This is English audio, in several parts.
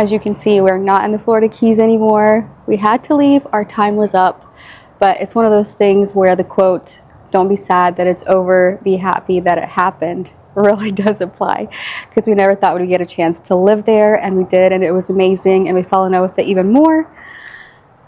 As you can see, we're not in the Florida Keys anymore. We had to leave, our time was up, but it's one of those things where the quote, "Don't be sad that it's over, be happy that it happened," really does apply, because we never thought we'd get a chance to live there, and we did, and it was amazing, and we fell in love with it even more.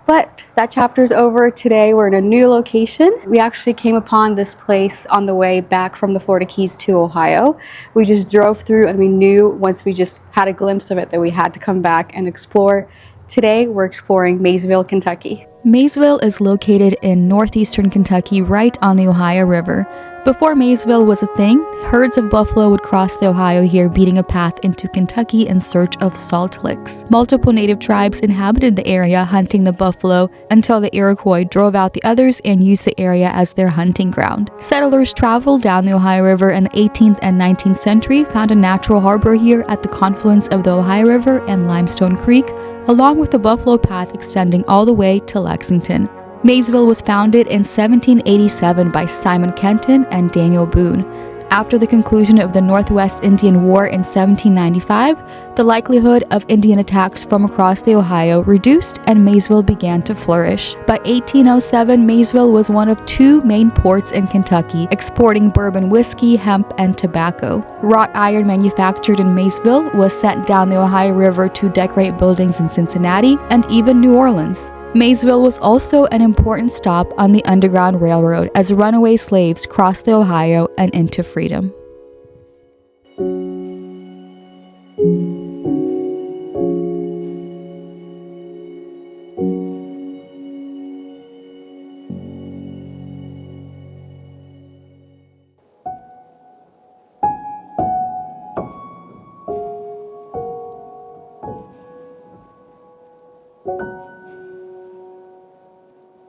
But that chapter's over. Today we're in a new location. We actually came upon this place on the way back from the Florida Keys to Ohio. We just drove through, and we knew once we just had a glimpse of it that we had to come back and explore. Today we're exploring Maysville, Kentucky. Maysville is located in northeastern Kentucky, right on the Ohio River. Before Maysville was a thing, herds of buffalo would cross the Ohio here, beating a path into Kentucky in search of salt licks. Multiple native tribes inhabited the area, hunting the buffalo until the Iroquois drove out the others and used the area as their hunting ground. Settlers traveled down the Ohio River in the 18th and 19th century, found a natural harbor here at the confluence of the Ohio River and Limestone Creek, along with the Buffalo Path extending all the way to Lexington. Maysville was founded in 1787 by Simon Kenton and Daniel Boone. After the conclusion of the Northwest Indian War in 1795, the likelihood of Indian attacks from across the Ohio reduced and Maysville began to flourish. By 1807, Maysville was one of two main ports in Kentucky, exporting bourbon whiskey, hemp, and tobacco. Wrought iron manufactured in Maysville was sent down the Ohio River to decorate buildings in Cincinnati and even New Orleans. Maysville was also an important stop on the Underground Railroad as runaway slaves crossed the Ohio and into freedom.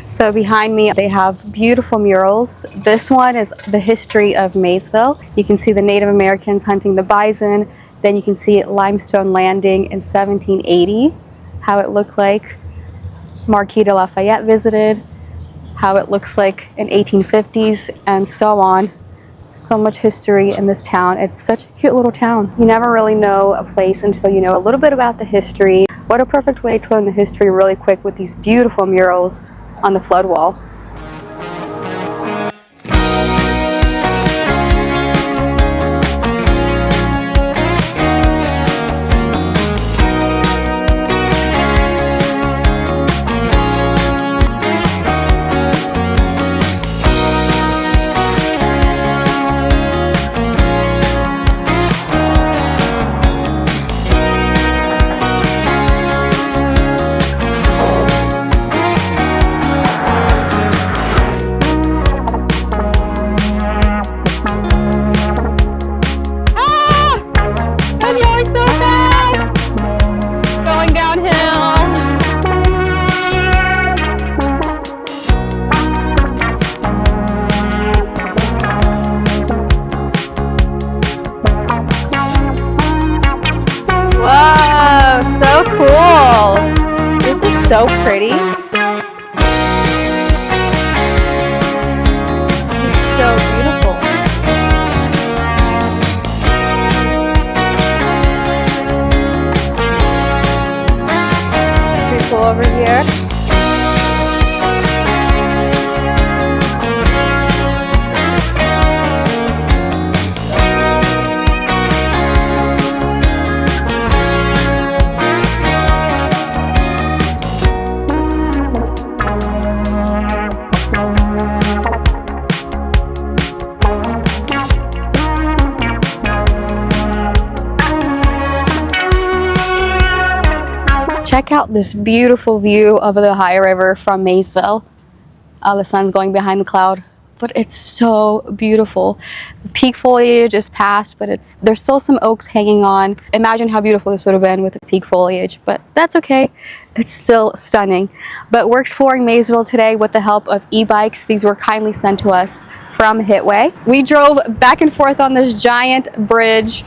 So behind me, they have beautiful murals. This one is the history of Maysville. You can see the Native Americans hunting the bison. Then you can see Limestone Landing in 1780, how it looked like. Marquis de Lafayette visited, how it looks like in 1850s, and so on. So much history in this town. It's such a cute little town. You never really know a place until you know a little bit about the history. What a perfect way to learn the history really quick with these beautiful murals on the flood wall. Cool. This is so pretty. It's so beautiful. Pretty cool over here. Check out this beautiful view of the Ohio River from Maysville. The sun's going behind the cloud, but it's so beautiful. The peak foliage is past, but there's still some oaks hanging on. Imagine how beautiful this would have been with the peak foliage, but that's okay. It's still stunning. But we're exploring Maysville today with the help of e-bikes. These were kindly sent to us from HITWAY. We drove back and forth on this giant bridge,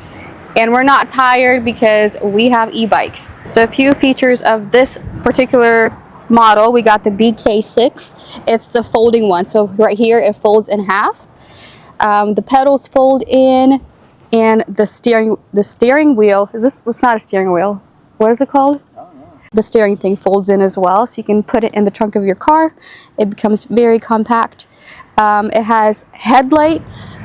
and we're not tired because we have e-bikes. So a few features of this particular model, we got the BK6. It's the folding one. So right here it folds in half. The pedals fold in, and the steering wheel, it's not a steering wheel. what is it called? The steering thing folds in as well, so you can put it in the trunk of your car. It becomes very compact. It has headlights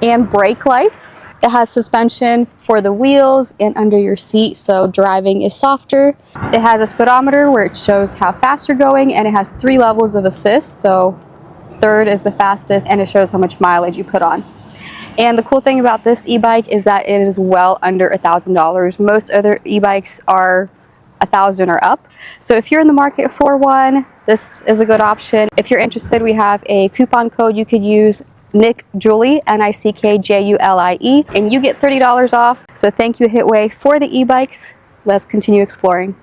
and brake lights. It has suspension for the wheels and under your seat, so driving is softer. It has a speedometer where it shows how fast you're going, and it has 3 levels of assist, so third is the fastest, and it shows how much mileage you put on. And the cool thing about this e-bike is that it is well under $1,000. Most other e-bikes are $1,000 or up. So if you're in the market for one, this is a good option. If you're interested, we have a coupon code you could use, Nick Julie, NICKJULIE, and you get $30 off. So thank you, HITWAY, for the e-bikes. Let's continue exploring.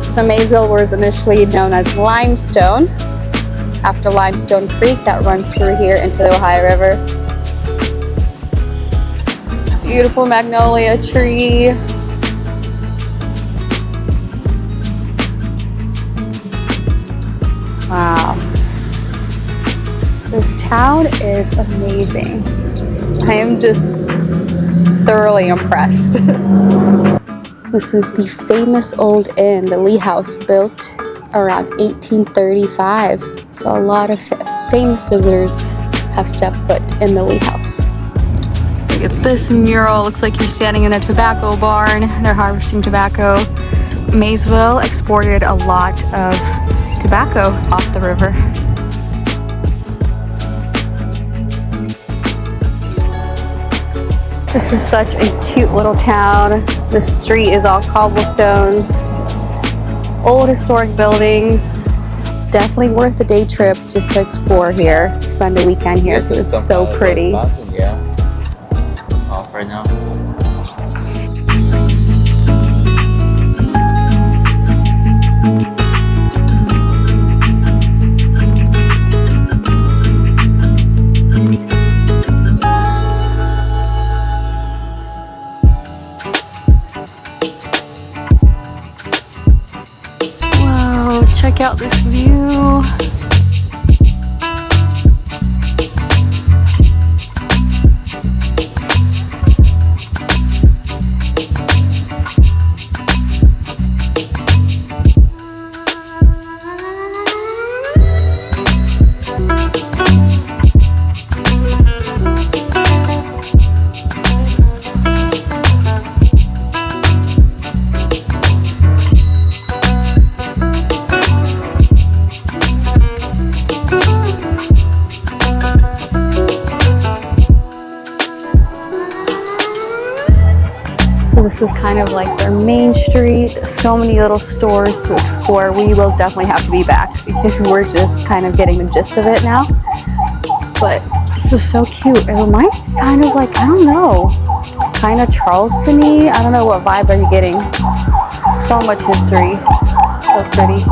So Maysville was initially known as Limestone, after Limestone Creek that runs through here into the Ohio River. Beautiful magnolia tree. Wow. This town is amazing. I am just thoroughly impressed. This is the famous old inn, the Lee House, built around 1835. So a lot of famous visitors have stepped foot in the Lee House. Look at this mural. Looks like you're standing in a tobacco barn. They're harvesting tobacco. Maysville exported a lot of tobacco off the river. This is such a cute little town. The street is all cobblestones, old historic buildings. Definitely worth a day trip just to explore here, spend a weekend here because it's so pretty. Yeah, it's off right now. Check out this view. This is kind of like their main street. So many little stores to explore. We will definitely have to be back because we're just kind of getting the gist of it now. But this is so cute. It reminds me kind of like, I don't know, kind of Charleston-y. I don't know, what vibe are you getting? So much history. So pretty.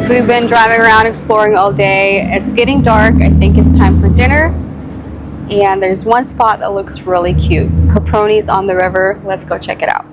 So we've been driving around exploring all day. It's getting dark. I think it's time for dinner. And there's one spot that looks really cute. Caproni's on the river. Let's go check it out.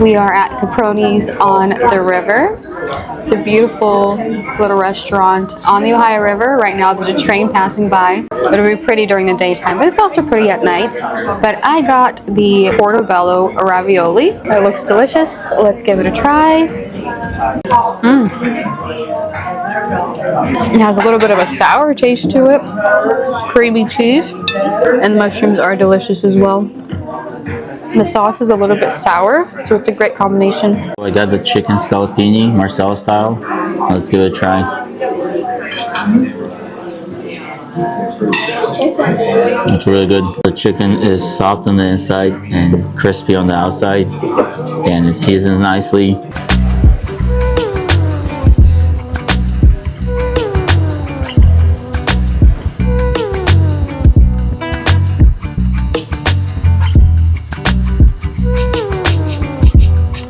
We are at Caproni's on the river. It's a beautiful little restaurant on the Ohio River. Right now there's a train passing by. It'll be pretty during the daytime, but it's also pretty at night. But I got the portobello ravioli. It looks delicious. Let's give it a try. It has a little bit of a sour taste to it. Creamy cheese. And the mushrooms are delicious as well. The sauce is a little bit sour, so it's a great combination. I got the chicken scallopini, Marcella style. Let's give it a try. It's really good. The chicken is soft on the inside and crispy on the outside, and it seasons nicely.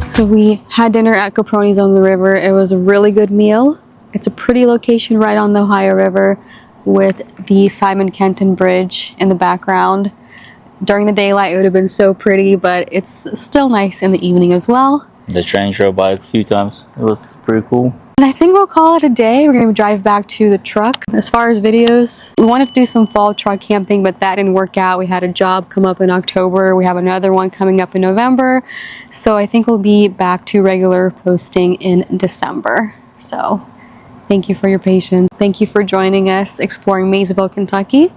So we had dinner at Caproni's on the river. It was a really good meal. It's a pretty location right on the Ohio River with the Simon Kenton Bridge in the background. During the daylight, it would have been so pretty, but it's still nice in the evening as well. The train drove by a few times. It was pretty cool. And I think we'll call it a day. We're going to drive back to the truck. As far as videos, we wanted to do some fall truck camping, but that didn't work out. We had a job come up in October. We have another one coming up in November. So I think we'll be back to regular posting in December. So thank you for your patience. Thank you for joining us exploring Maysville, Kentucky.